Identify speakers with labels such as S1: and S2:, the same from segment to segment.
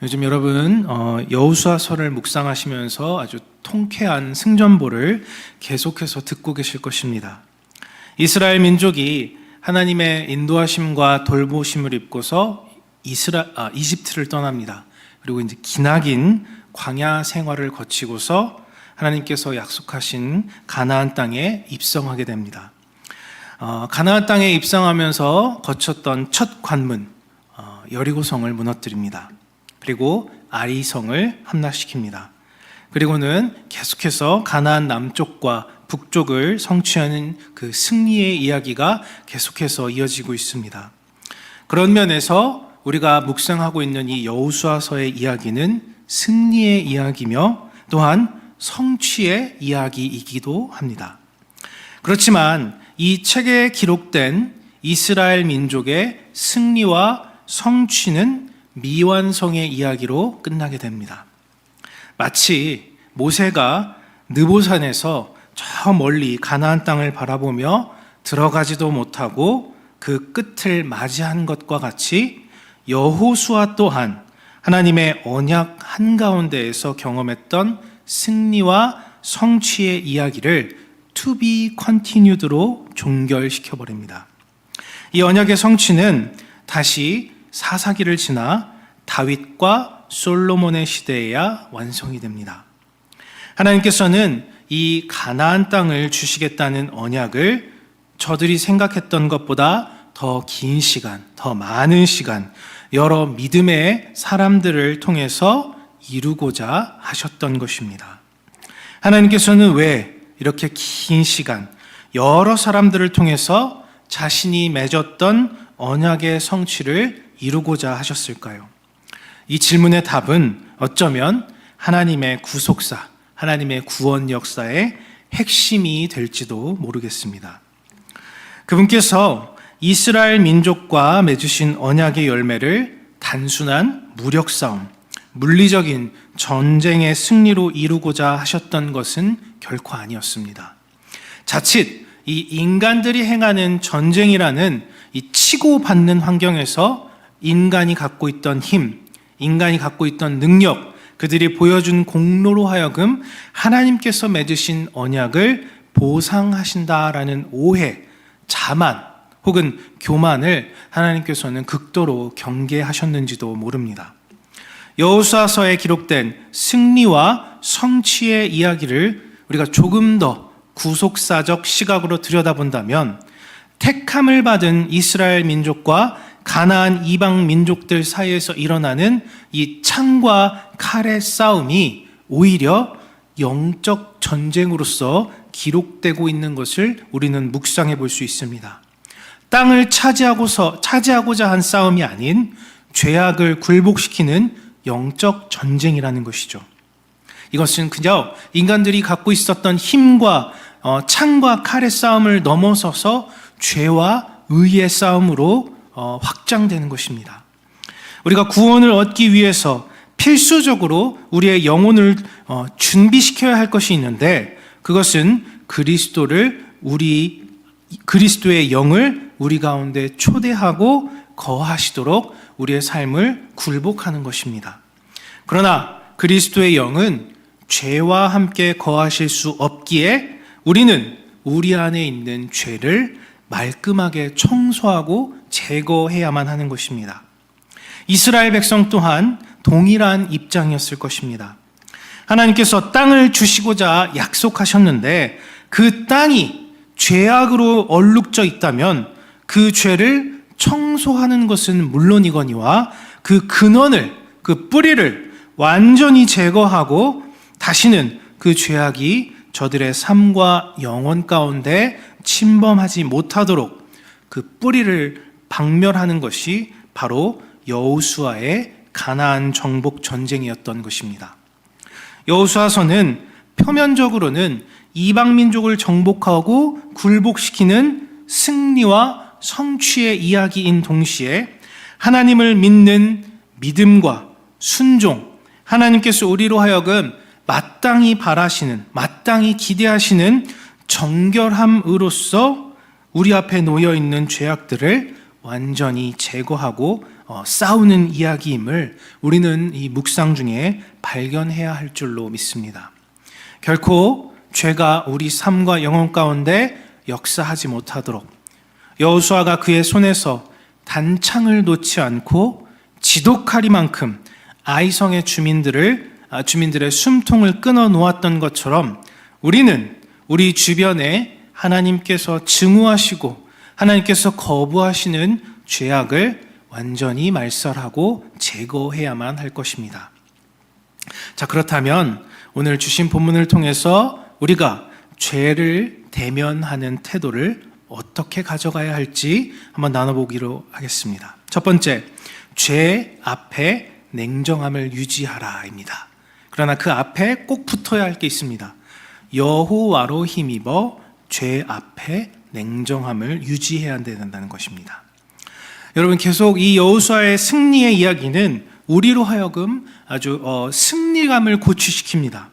S1: 요즘 여러분 여호수아서를 묵상하시면서 아주 통쾌한 승전보를 계속해서 듣고 계실 것입니다. 이스라엘 민족이 하나님의 인도하심과 돌보심을 입고서 이집트를 떠납니다. 그리고 이제 기나긴 광야 생활을 거치고서 하나님께서 약속하신 가나안 땅에 입성하게 됩니다. 가나안 땅에 입성하면서 거쳤던 첫 관문 여리고성을 무너뜨립니다. 그리고 아이성을 함락시킵니다. 그리고는 계속해서 가나안 남쪽과 북쪽을 성취하는 그 승리의 이야기가 계속해서 이어지고 있습니다. 그런 면에서 우리가 묵상하고 있는 이 여호수아서의 이야기는 승리의 이야기며 또한 성취의 이야기이기도 합니다. 그렇지만 이 책에 기록된 이스라엘 민족의 승리와 성취는 미완성의 이야기로 끝나게 됩니다. 마치 모세가 느보산에서 저 멀리 가나안 땅을 바라보며 들어가지도 못하고 그 끝을 맞이한 것과 같이 여호수아 또한 하나님의 언약 한가운데에서 경험했던 승리와 성취의 이야기를 to be continued로 종결시켜버립니다. 이 언약의 성취는 다시 사사기를 지나 다윗과 솔로몬의 시대에야 완성이 됩니다. 하나님께서는 이 가나안 땅을 주시겠다는 언약을 저들이 생각했던 것보다 더 긴 시간, 더 많은 시간, 여러 믿음의 사람들을 통해서 이루고자 하셨던 것입니다. 하나님께서는 왜 이렇게 긴 시간, 여러 사람들을 통해서 자신이 맺었던 언약의 성취를 이루고자 하셨을까요? 이 질문의 답은 어쩌면 하나님의 구속사, 하나님의 구원 역사의 핵심이 될지도 모르겠습니다. 그분께서 이스라엘 민족과 맺으신 언약의 열매를 단순한 무력 싸움, 물리적인 전쟁의 승리로 이루고자 하셨던 것은 결코 아니었습니다. 자칫 이 인간들이 행하는 전쟁이라는 이 치고받는 환경에서 인간이 갖고 있던 힘, 인간이 갖고 있던 능력, 그들이 보여준 공로로 하여금 하나님께서 맺으신 언약을 보상하신다라는 오해, 자만 혹은 교만을 하나님께서는 극도로 경계하셨는지도 모릅니다. 여호수아서에 기록된 승리와 성취의 이야기를 우리가 조금 더 구속사적 시각으로 들여다본다면 택함을 받은 이스라엘 민족과 가나안 이방 민족들 사이에서 일어나는 이 창과 칼의 싸움이 오히려 영적 전쟁으로서 기록되고 있는 것을 우리는 묵상해 볼 수 있습니다. 땅을 차지하고자 한 싸움이 아닌 죄악을 굴복시키는 영적 전쟁이라는 것이죠. 이것은 그저 인간들이 갖고 있었던 힘과 창과 칼의 싸움을 넘어서서 죄와 의의 싸움으로 확장되는 것입니다. 우리가 구원을 얻기 위해서 필수적으로 우리의 영혼을 준비시켜야 할 것이 있는데 그것은 그리스도의 영을 우리 가운데 초대하고 거하시도록 우리의 삶을 굴복하는 것입니다. 그러나 그리스도의 영은 죄와 함께 거하실 수 없기에 우리는 우리 안에 있는 죄를 말끔하게 청소하고 제거해야만 하는 것입니다. 이스라엘 백성 또한 동일한 입장이었을 것입니다. 하나님께서 땅을 주시고자 약속하셨는데 그 땅이 죄악으로 얼룩져 있다면 그 죄를 청소하는 것은 물론이거니와 그 근원을, 그 뿌리를 완전히 제거하고 다시는 그 죄악이 저들의 삶과 영혼 가운데 침범하지 못하도록 그 뿌리를 박멸하는 것이 바로 여호수아의 가나안 정복 전쟁이었던 것입니다. 여호수아서는 표면적으로는 이방 민족을 정복하고 굴복시키는 승리와 성취의 이야기인 동시에 하나님을 믿는 믿음과 순종, 하나님께서 우리로 하여금 마땅히 바라시는, 마땅히 기대하시는 정결함으로써 우리 앞에 놓여 있는 죄악들을 완전히 제거하고 싸우는 이야기임을 우리는 이 묵상 중에 발견해야 할 줄로 믿습니다. 결코 죄가 우리 삶과 영혼 가운데 역사하지 못하도록 여호수아가 그의 손에서 단창을 놓지 않고 지독하리만큼 아이성의 주민들의 숨통을 끊어 놓았던 것처럼 우리는 우리 주변에 하나님께서 증오하시고 하나님께서 거부하시는 죄악을 완전히 말살하고 제거해야만 할 것입니다. 자, 그렇다면 오늘 주신 본문을 통해서 우리가 죄를 대면하는 태도를 어떻게 가져가야 할지 한번 나눠보기로 하겠습니다. 첫 번째, 죄 앞에 냉정함을 유지하라입니다. 그러나 그 앞에 꼭 붙어야 할 게 있습니다. 여호와로 힘입어 죄 앞에 냉정함을 유지해야 된다는 것입니다. 여러분, 계속 이 여호수아의 승리의 이야기는 우리로 하여금 아주 승리감을 고취시킵니다.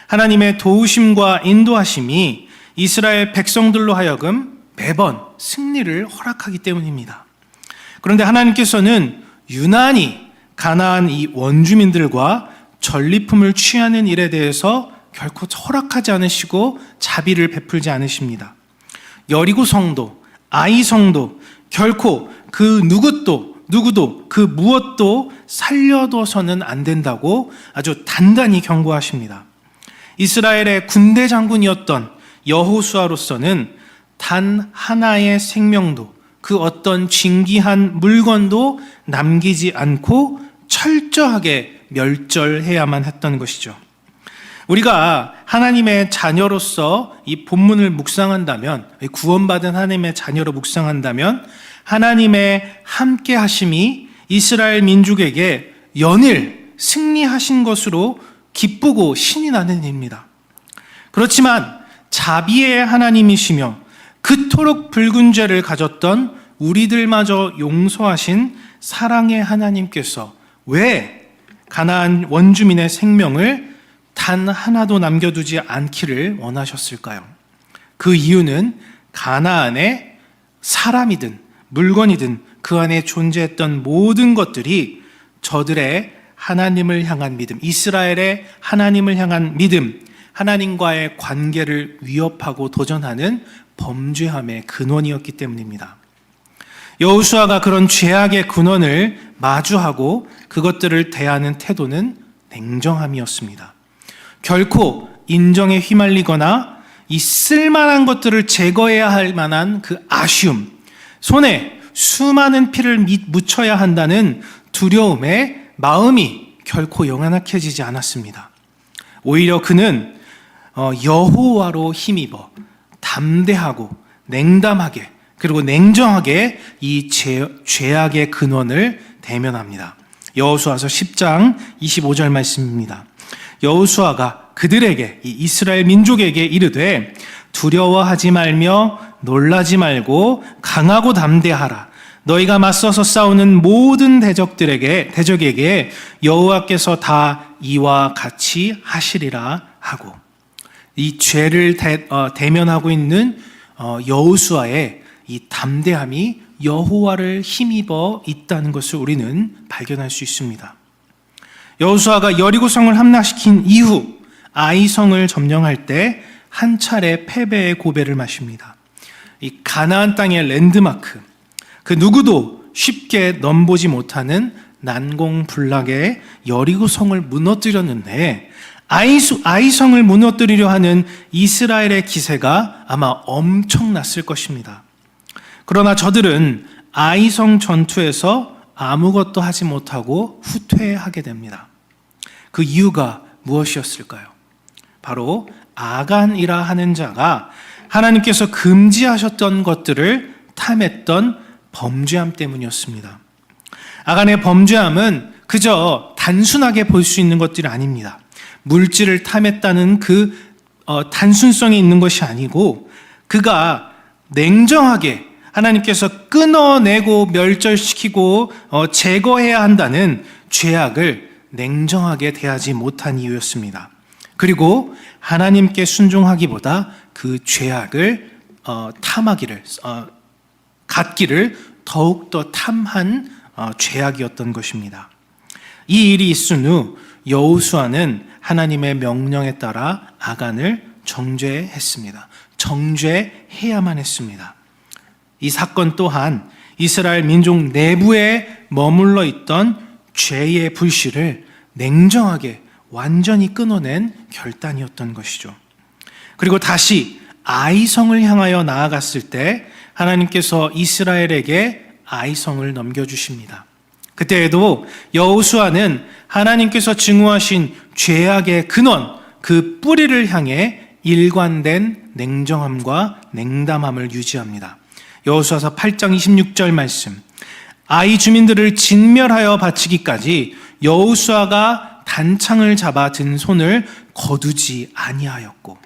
S1: 하나님의 도우심과 인도하심이 이스라엘 백성들로 하여금 매번 승리를 허락하기 때문입니다. 그런데 하나님께서는 유난히 가나안 이 원주민들과 전리품을 취하는 일에 대해서 결코 허락하지 않으시고 자비를 베풀지 않으십니다. 여리고 성도, 아이 성도 결코 그 누구도 그 무엇도 살려둬서는 안 된다고 아주 단단히 경고하십니다. 이스라엘의 군대 장군이었던 여호수아로서는 단 하나의 생명도, 그 어떤 진귀한 물건도 남기지 않고 철저하게 멸절해야만 했던 것이죠. 우리가 하나님의 자녀로서 이 본문을 묵상한다면, 구원받은 하나님의 자녀로 묵상한다면 하나님의 함께 하심이 이스라엘 민족에게 연일 승리하신 것으로 기쁘고 신이 나는 일입니다. 그렇지만 자비의 하나님이시며 그토록 붉은 죄를 가졌던 우리들마저 용서하신 사랑의 하나님께서 왜 가나안 원주민의 생명을 단 하나도 남겨두지 않기를 원하셨을까요? 그 이유는 가나안의 사람이든 물건이든 그 안에 존재했던 모든 것들이 저들의 하나님을 향한 믿음, 이스라엘의 하나님을 향한 믿음, 하나님과의 관계를 위협하고 도전하는 범죄함의 근원이었기 때문입니다. 여호수아가 그런 죄악의 근원을 마주하고 그것들을 대하는 태도는 냉정함이었습니다. 결코 인정에 휘말리거나 이 쓸만한 것들을 제거해야 할 만한 그 아쉬움, 손에 수많은 피를 묻혀야 한다는 두려움에 마음이 결코 영원하게지지 않았습니다. 오히려 그는 여호와로 힘입어 담대하고 냉담하게 그리고 냉정하게 이 죄악의 근원을 대면합니다. 여호수아서 10장 25절 말씀입니다. 여호수아가 그들에게, 이 이스라엘 민족에게 이르되 두려워하지 말며 놀라지 말고 강하고 담대하라. 너희가 맞서서 싸우는 모든 대적에게 여호와께서 다 이와 같이 하시리라 하고, 이 죄를 대면하고 있는 여호수아의 이 담대함이 여호와를 힘입어 있다는 것을 우리는 발견할 수 있습니다. 여호수아가 여리고성을 함락시킨 이후 아이성을 점령할 때 한 차례 패배의 고배를 마십니다. 이 가나안 땅의 랜드마크, 그 누구도 쉽게 넘보지 못하는 난공불락의 여리고성을 무너뜨렸는데 아이성을 무너뜨리려 하는 이스라엘의 기세가 아마 엄청났을 것입니다. 그러나 저들은 아이성 전투에서 아무것도 하지 못하고 후퇴하게 됩니다. 그 이유가 무엇이었을까요? 바로 아간이라 하는 자가 하나님께서 금지하셨던 것들을 탐했던 범죄함 때문이었습니다. 아간의 범죄함은 그저 단순하게 볼 수 있는 것들이 아닙니다. 물질을 탐했다는 그 단순성이 있는 것이 아니고, 그가 냉정하게 하나님께서 끊어내고 멸절시키고 제거해야 한다는 죄악을 냉정하게 대하지 못한 이유였습니다. 그리고 하나님께 순종하기보다 그 죄악을 갖기를 더욱더 탐한 죄악이었던 것입니다. 이 일이 있은 후 여호수아는 하나님의 명령에 따라 아간을 정죄했습니다. 정죄해야만 했습니다. 이 사건 또한 이스라엘 민족 내부에 머물러 있던 죄의 불씨를 냉정하게 완전히 끊어낸 결단이었던 것이죠. 그리고 다시 아이성을 향하여 나아갔을 때 하나님께서 이스라엘에게 아이성을 넘겨주십니다. 그때에도 여호수아는 하나님께서 증오하신 죄악의 근원, 그 뿌리를 향해 일관된 냉정함과 냉담함을 유지합니다. 여호수아서 8장 26절 말씀, 아이 주민들을 진멸하여 바치기까지 여호수아가 단창을 잡아 든 손을 거두지 아니하였고.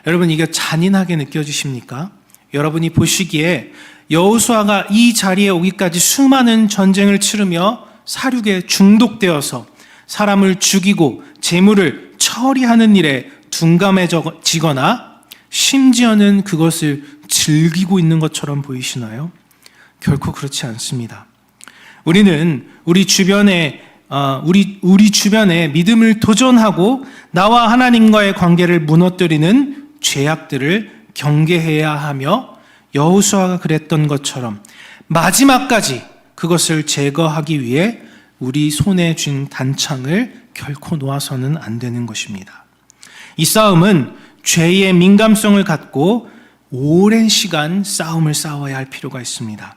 S1: 여러분, 이게 잔인하게 느껴지십니까? 여러분이 보시기에 여호수아가 이 자리에 오기까지 수많은 전쟁을 치르며 사륙에 중독되어서 사람을 죽이고 재물을 처리하는 일에 둔감해지거나 심지어는 그것을 즐기고 있는 것처럼 보이시나요? 결코 그렇지 않습니다. 우리는 우리 주변에 믿음을 도전하고 나와 하나님과의 관계를 무너뜨리는 죄악들을 경계해야 하며 여호수아가 그랬던 것처럼 마지막까지 그것을 제거하기 위해 우리 손에 쥔 단창을 결코 놓아서는 안 되는 것입니다. 이 싸움은 죄의 민감성을 갖고 오랜 시간 싸움을 싸워야 할 필요가 있습니다.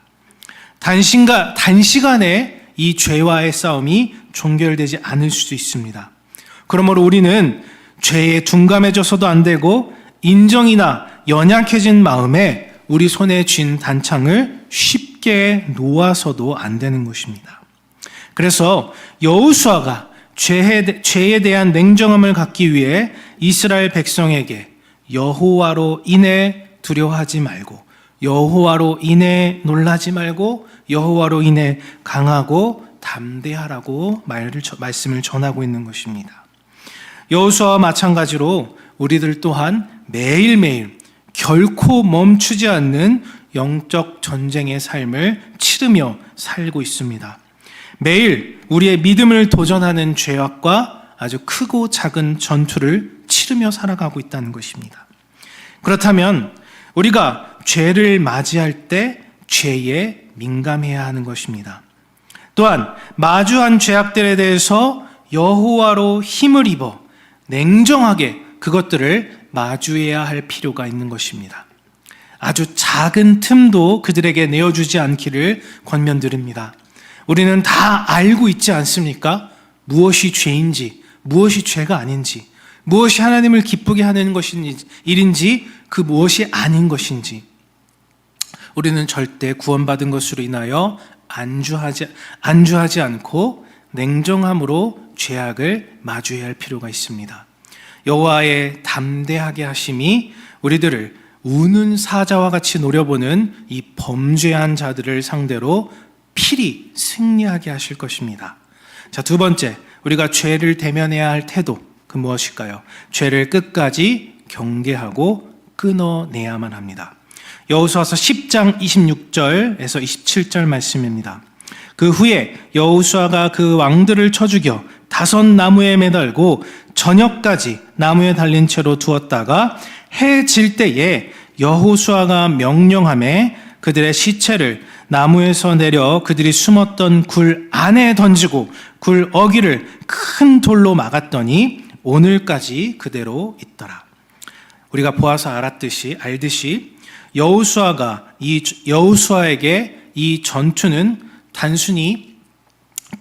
S1: 단시간에 이 죄와의 싸움이 종결되지 않을 수도 있습니다. 그러므로 우리는 죄에 둔감해져서도 안 되고 인정이나 연약해진 마음에 우리 손에 쥔 단창을 쉽게 놓아서도 안 되는 것입니다. 그래서 여호수아가 죄에 대한 냉정함을 갖기 위해 이스라엘 백성에게 여호와로 인해 두려워하지 말고, 여호와로 인해 놀라지 말고, 여호와로 인해 강하고 담대하라고 말씀을 전하고 있는 것입니다. 여호수아와 마찬가지로 우리들 또한 매일매일 결코 멈추지 않는 영적 전쟁의 삶을 치르며 살고 있습니다. 매일 우리의 믿음을 도전하는 죄악과 아주 크고 작은 전투를 치르며 살아가고 있다는 것입니다. 그렇다면 우리가 죄를 맞이할 때 죄에 민감해야 하는 것입니다. 또한 마주한 죄악들에 대해서 여호와로 힘을 입어 냉정하게 그것들을 마주해야 할 필요가 있는 것입니다. 아주 작은 틈도 그들에게 내어주지 않기를 권면드립니다. 우리는 다 알고 있지 않습니까? 무엇이 죄인지, 무엇이 죄가 아닌지, 무엇이 하나님을 기쁘게 하는 일인지, 그 무엇이 아닌 것인지. 우리는 절대 구원받은 것으로 인하여 안주하지 않고 냉정함으로 죄악을 마주해야 할 필요가 있습니다. 여호와의 담대하게 하심이 우리들을 우는 사자와 같이 노려보는 이 범죄한 자들을 상대로 필히 승리하게 하실 것입니다. 자, 두 번째, 우리가 죄를 대면해야 할 태도, 그 무엇일까요? 죄를 끝까지 경계하고 끊어내야만 합니다. 여호수아서 10장 26절에서 27절 말씀입니다. 그 후에 여호수아가 그 왕들을 쳐 죽여 5 나무에 매달고 저녁까지 나무에 달린 채로 두었다가 해 질 때에 여호수아가 명령하매 그들의 시체를 나무에서 내려 그들이 숨었던 굴 안에 던지고 굴 어귀를 큰 돌로 막았더니 오늘까지 그대로 있더라. 우리가 보아서 알듯이 여호수아에게 이 전투는 단순히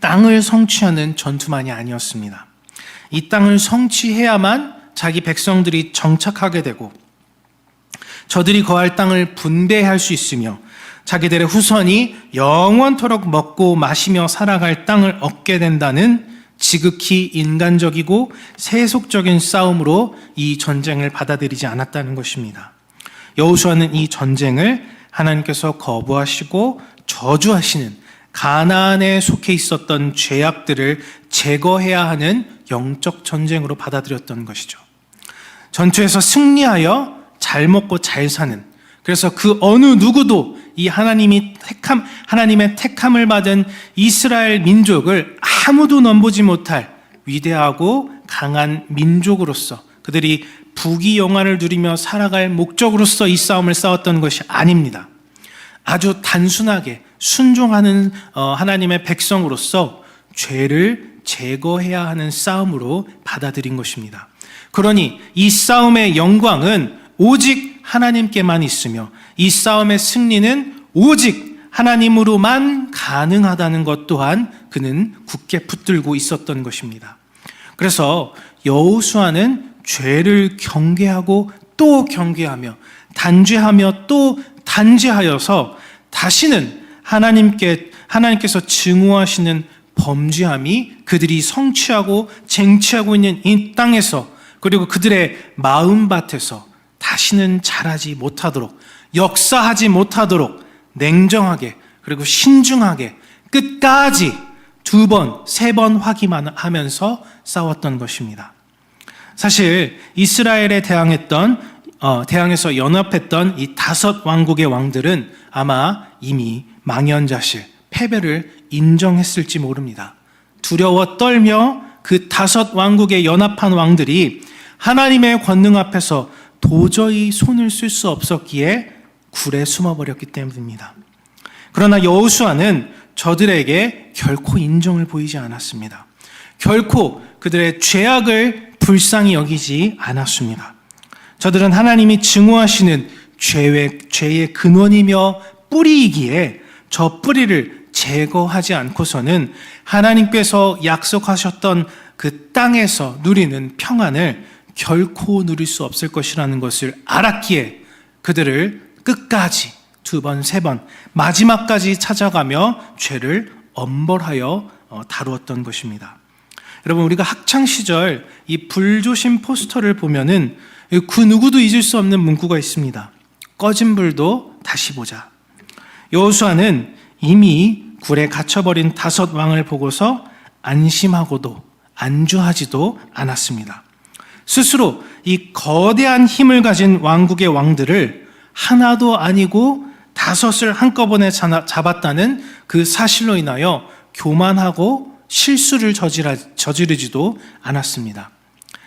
S1: 땅을 성취하는 전투만이 아니었습니다. 이 땅을 성취해야만 자기 백성들이 정착하게 되고 저들이 거할 땅을 분배할 수 있으며 자기들의 후손이 영원토록 먹고 마시며 살아갈 땅을 얻게 된다는 지극히 인간적이고 세속적인 싸움으로 이 전쟁을 받아들이지 않았다는 것입니다. 여호수아는 이 전쟁을 하나님께서 거부하시고 저주하시는 가나안에 속해 있었던 죄악들을 제거해야 하는 영적 전쟁으로 받아들였던 것이죠. 전투에서 승리하여 잘 먹고 잘 사는 그래서 그 어느 누구도 이 하나님의 택함을 받은 이스라엘 민족을 아무도 넘보지 못할 위대하고 강한 민족으로서 그들이 부귀영화를 누리며 살아갈 목적으로서 이 싸움을 싸웠던 것이 아닙니다. 아주 단순하게 순종하는 하나님의 백성으로서 죄를 제거해야 하는 싸움으로 받아들인 것입니다. 그러니 이 싸움의 영광은 오직 하나님께만 있으며 이 싸움의 승리는 오직 하나님으로만 가능하다는 것 또한 그는 굳게 붙들고 있었던 것입니다. 그래서 여호수아는 죄를 경계하고 또 경계하며 단죄하며 또 단죄하여서 다시는 하나님께서 증오하시는 범죄함이 그들이 성취하고 쟁취하고 있는 이 땅에서 그리고 그들의 마음밭에서 다시는 자라지 못하도록 역사하지 못하도록 냉정하게 그리고 신중하게 끝까지 2번, 3번 확인하면서 싸웠던 것입니다. 사실 이스라엘에 대항해서 연합했던 이 5 왕국의 왕들은 아마 이미 망연자실, 패배를 인정했을지 모릅니다. 두려워 떨며 그 5 왕국의 연합한 왕들이 하나님의 권능 앞에서 도저히 손을 쓸 수 없었기에 굴에 숨어버렸기 때문입니다. 그러나 여호수아는 저들에게 결코 인정을 보이지 않았습니다. 결코 그들의 죄악을 불쌍히 여기지 않았습니다. 저들은 하나님이 증오하시는 죄의 근원이며 뿌리이기에 저 뿌리를 제거하지 않고서는 하나님께서 약속하셨던 그 땅에서 누리는 평안을 결코 누릴 수 없을 것이라는 것을 알았기에 그들을 끝까지 2번, 3번 마지막까지 찾아가며 죄를 엄벌하여 다루었던 것입니다. 여러분, 우리가 학창시절 이 불조심 포스터를 보면은 그 누구도 잊을 수 없는 문구가 있습니다. 꺼진 불도 다시 보자. 여호수아는 이미 굴에 갇혀버린 5 왕을 보고서 안심하고도 안주하지도 않았습니다. 스스로 이 거대한 힘을 가진 왕국의 왕들을 하나도 아니고 5을 한꺼번에 잡았다는 그 사실로 인하여 교만하고 실수를 저지르지도 않았습니다.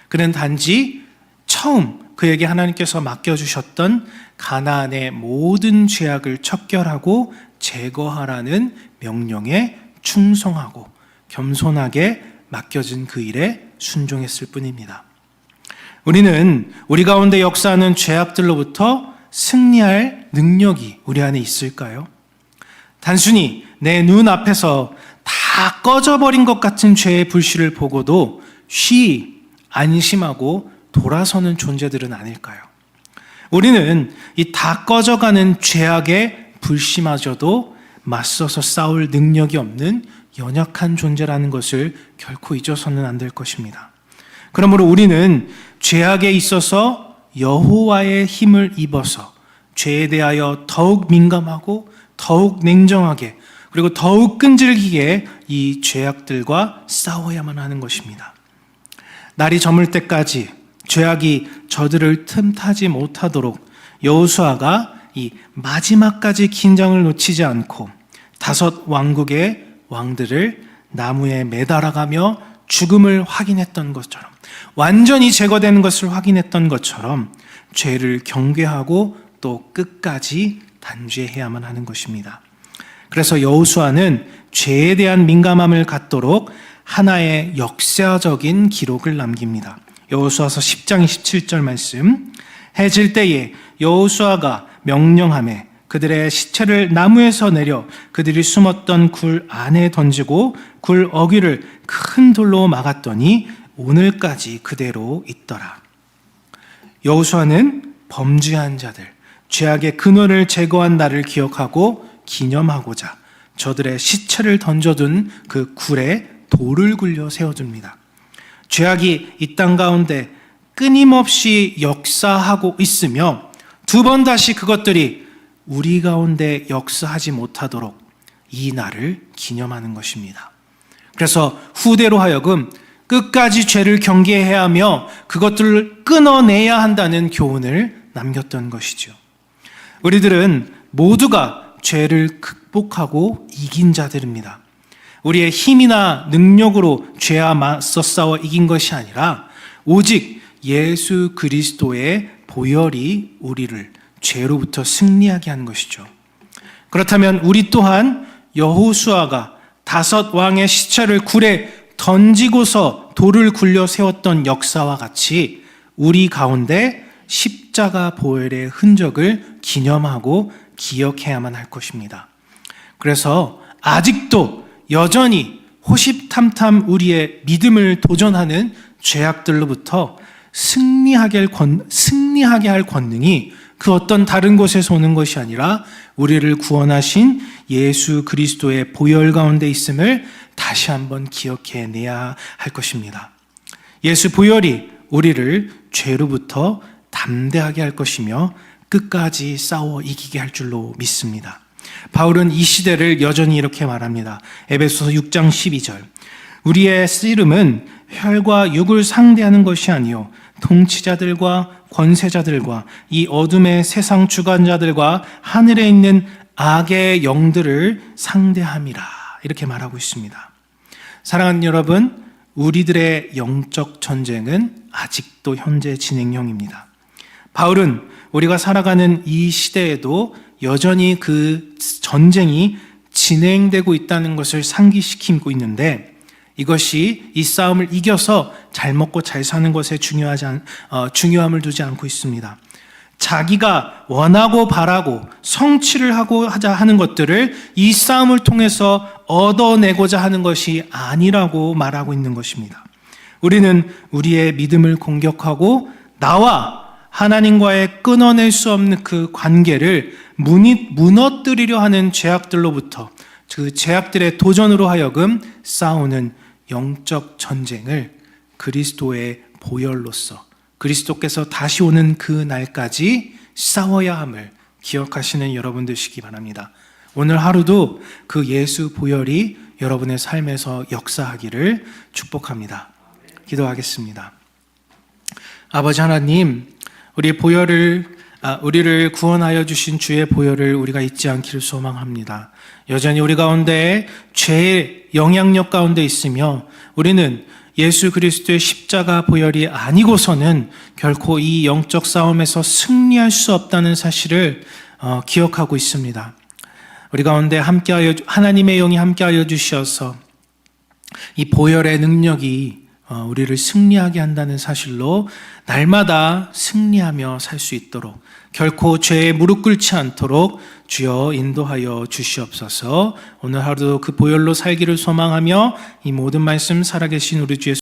S1: 그는 단지 처음 그에게 하나님께서 맡겨주셨던 가나안의 모든 죄악을 척결하고 제거하라는 명령에 충성하고 겸손하게 맡겨진 그 일에 순종했을 뿐입니다. 우리는 우리 가운데 역사하는 죄악들로부터 승리할 능력이 우리 안에 있을까요? 단순히 내 눈 앞에서 다 꺼져버린 것 같은 죄의 불씨를 보고도 쉬이 안심하고 돌아서는 존재들은 아닐까요? 우리는 이 다 꺼져가는 죄악의 불씨마저도 맞서서 싸울 능력이 없는 연약한 존재라는 것을 결코 잊어서는 안 될 것입니다. 그러므로 우리는 죄악에 있어서 여호와의 힘을 입어서 죄에 대하여 더욱 민감하고 더욱 냉정하게 그리고 더욱 끈질기게 이 죄악들과 싸워야만 하는 것입니다. 날이 저물 때까지 죄악이 저들을 틈타지 못하도록 여호수아가 이 마지막까지 긴장을 놓치지 않고 5 왕국의 왕들을 나무에 매달아가며 죽음을 확인했던 것처럼 완전히 제거되는 것을 확인했던 것처럼 죄를 경계하고 또 끝까지 단죄해야만 하는 것입니다. 그래서 여호수아는 죄에 대한 민감함을 갖도록 하나의 역사적인 기록을 남깁니다. 여호수아서 10장 27절 말씀, 해질 때에 여호수아가 명령하매 그들의 시체를 나무에서 내려 그들이 숨었던 굴 안에 던지고 굴 어귀를 큰 돌로 막았더니 오늘까지 그대로 있더라. 여호수아는 범죄한 자들, 죄악의 근원을 제거한 날을 기억하고 기념하고자 저들의 시체를 던져둔 그 굴에 돌을 굴려 세워줍니다. 죄악이 이 땅 가운데 끊임없이 역사하고 있으며 2번 다시 그것들이 우리 가운데 역사하지 못하도록 이 날을 기념하는 것입니다. 그래서 후대로 하여금 끝까지 죄를 경계해야 하며 그것들을 끊어내야 한다는 교훈을 남겼던 것이죠. 우리들은 모두가 죄를 극복하고 이긴 자들입니다. 우리의 힘이나 능력으로 죄와 맞서 싸워 이긴 것이 아니라 오직 예수 그리스도의 보혈이 우리를 죄로부터 승리하게 한 것이죠. 그렇다면 우리 또한 여호수아가 5 왕의 시체를 굴에 던지고서 돌을 굴려 세웠던 역사와 같이 우리 가운데 십자가 보혈의 흔적을 기념하고 기억해야만 할 것입니다. 그래서 아직도 여전히 호시탐탐 우리의 믿음을 도전하는 죄악들로부터 승리하게 할 권능이 그 어떤 다른 곳에서 오는 것이 아니라 우리를 구원하신 예수 그리스도의 보혈 가운데 있음을 다시 한번 기억해내야 할 것입니다. 예수 보혈이 우리를 죄로부터 담대하게 할 것이며 끝까지 싸워 이기게 할 줄로 믿습니다. 바울은 이 시대를 여전히 이렇게 말합니다. 에베소서 6장 12절. 우리의 씨름은 혈과 육을 상대하는 것이 아니요 통치자들과 권세자들과 이 어둠의 세상 주관자들과 하늘에 있는 악의 영들을 상대함이라. 이렇게 말하고 있습니다. 사랑하는 여러분, 우리들의 영적 전쟁은 아직도 현재 진행형입니다. 바울은 우리가 살아가는 이 시대에도 여전히 그 전쟁이 진행되고 있다는 것을 상기시키고 있는데 이것이 이 싸움을 이겨서 잘 먹고 잘 사는 것에 중요함을 두지 않고 있습니다. 자기가 원하고 바라고 성취를 하고자 하는 것들을 이 싸움을 통해서 얻어내고자 하는 것이 아니라고 말하고 있는 것입니다. 우리는 우리의 믿음을 공격하고 나와 하나님과의 끊어낼 수 없는 그 관계를 무너뜨리려 하는 죄악들로부터 그 죄악들의 도전으로 하여금 싸우는 영적 전쟁을 그리스도의 보혈로서 그리스도께서 다시 오는 그 날까지 싸워야 함을 기억하시는 여러분 되시기 바랍니다. 오늘 하루도 그 예수 보혈이 여러분의 삶에서 역사하기를 축복합니다. 기도하겠습니다. 아버지 하나님, 우리를 구원하여 주신 주의 보혈을 우리가 잊지 않기를 소망합니다. 여전히 우리 가운데 죄의 영향력 가운데 있으며 우리는 예수 그리스도의 십자가 보혈이 아니고서는 결코 이 영적 싸움에서 승리할 수 없다는 사실을 기억하고 있습니다. 우리 가운데 하나님의 영이 함께하여 주셔서 이 보혈의 능력이 우리를 승리하게 한다는 사실로 날마다 승리하며 살 수 있도록 결코 죄에 무릎 꿇지 않도록 주여 인도하여 주시옵소서. 오늘 하루도 그 보혈로 살기를 소망하며 이 모든 말씀 살아계신 우리 주 예수